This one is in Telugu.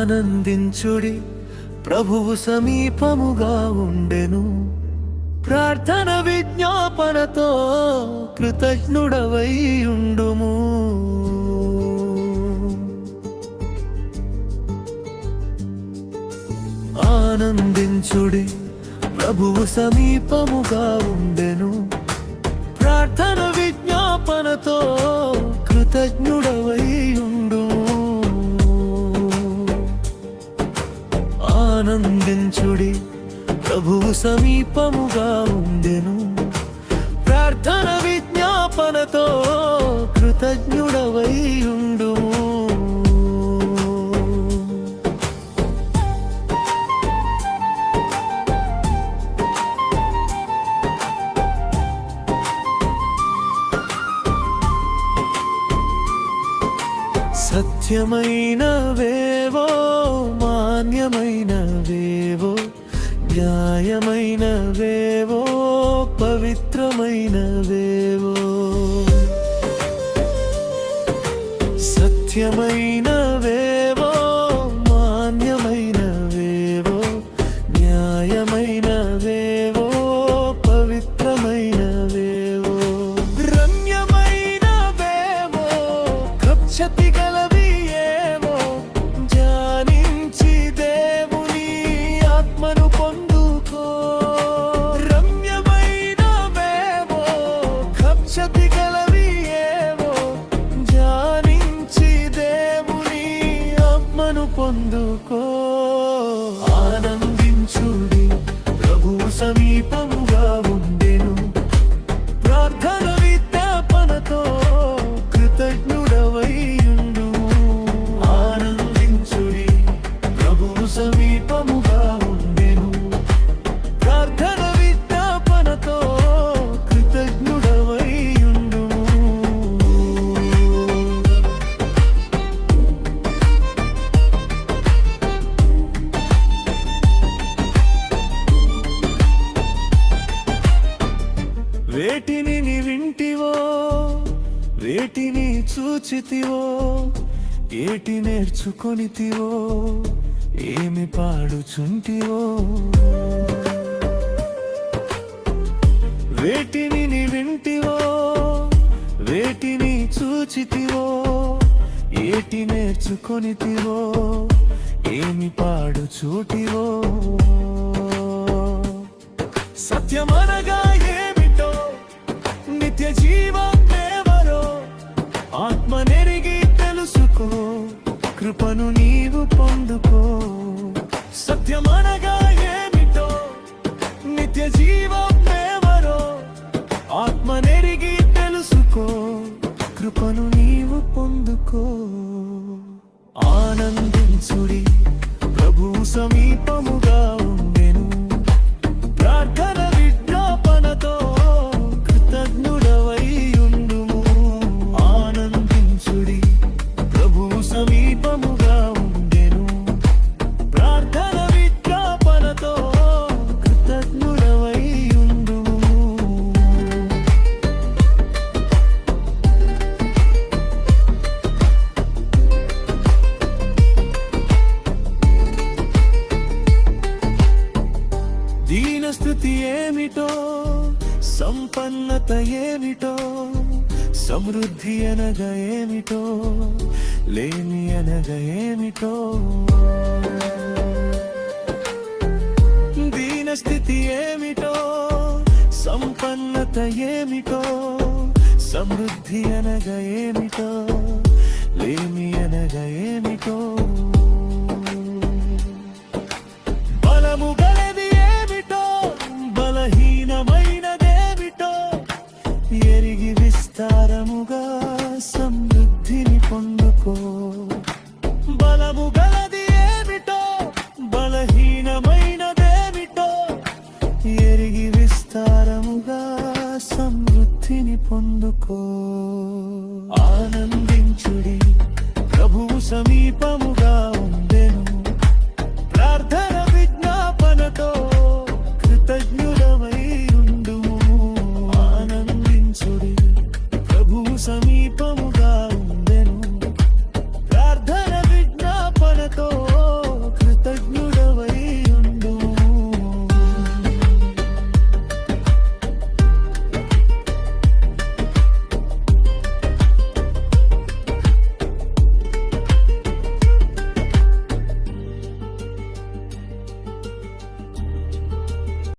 ఆనందించుడి, ప్రభువు సమీపముగా ఉండెను. ప్రార్థన విజ్ఞాపనతో కృతజ్ఞుడవై ఉండుము. ఆనందించుడి, ప్రభువు సమీపముగా ఉండెను. ప్రార్థన విజ్ఞాపనతో కృతజ్ఞుడవై ఉండుము. ఆనందించుడి, ప్రభువు సమీపముగా ఉండెను. ప్రార్థన విజ్ఞాపనతో కృతజ్ఞుడవై ఉండుము. సత్యమైనవేవో, మాన్యమైనవేవో, న్యాయమైనవేవో, పవిత్రమైనవేవో. సత్యమైనవేవో, మాన్యమైనవేవో, న్యాయమైనవేవో, పవిత్రమైనవేవో. రమ్యమైనవేవో, కక్షతి గలవి ఏవో, ధ్యానించి దేవుని ఆత్మను పొందుకో. రమ్యమైనవేవో, కక్షతి గలవి ఏవో, ధ్యానించి దేవుని ఆత్మను పొందుకో. ఆనందించుడి, ప్రభువు సమీపముగా ఉండెను. ప్రార్థన విజ్ఞాపనతో కృతజ్ఞుడవై ఉండుము. ఆనందించుడి, ప్రభువు సమీపముగా ఉండెను. ప్రార్థన విజ్ఞాపనతో కృతజ్ఞుడవై ఉండుము. వేటిని నీ వింటివో, వేటిని చూచితివో, ఏటి నేర్చుకొనితివో, ఏమి పాడుచుంటివో. వేటిని నీ వింటివో, వేటిని చూచితివో, ఏటి నేర్చుకొనితివో, ఏమి పాడుచూటివో. సత్యమనగా ఏమిటో, నిత్య జీవమేవరో, ఆత్మనెరిగి తెలుసుకో, కృపను నీవు పొందుకో. సత్యమనగా ఏమిటో, నిత్య జీవమేవరో, ఆత్మనెరిగి తెలుసుకో, కృపను నీవు పొందుకో. ఆనందించుడి, ప్రభువు సమీపముగా ఉండెను. ప్రార్థన విజ్ఞాపనతో కృతజ్ఞుడవై ఉండుము. ఆనందించుడి, ప్రభువు సమీపముగా ఉండెను. ప్రార్థన విజ్ఞాపనతో కృతజ్ఞుడవై ఉండుము. దీనస్థితి ఏమిటో, సంపన్నత ఏమిటో, సమృద్ధి అనగా ఏమిటో, లేమి అనగా ఏమిటో. దీనస్థితి ఏమిటో, సంపన్నత ఏమిటో, సమృద్ధి అనగా ఏమిటో, లేమి అనగా ఏమిటో. బలము గలది ఏమిటో, బలహీనమైనదేమిటో, ఎరిగి విస్తారముగా సమృద్ధిని పొందుకో. బలము గలది ఏమిటో, బలహీనమైనదేమిటో, ఎరిగి విస్తారముగా సమృద్ధిని పొందుకో. ఆనందించుడి, ప్రభువు సమీపము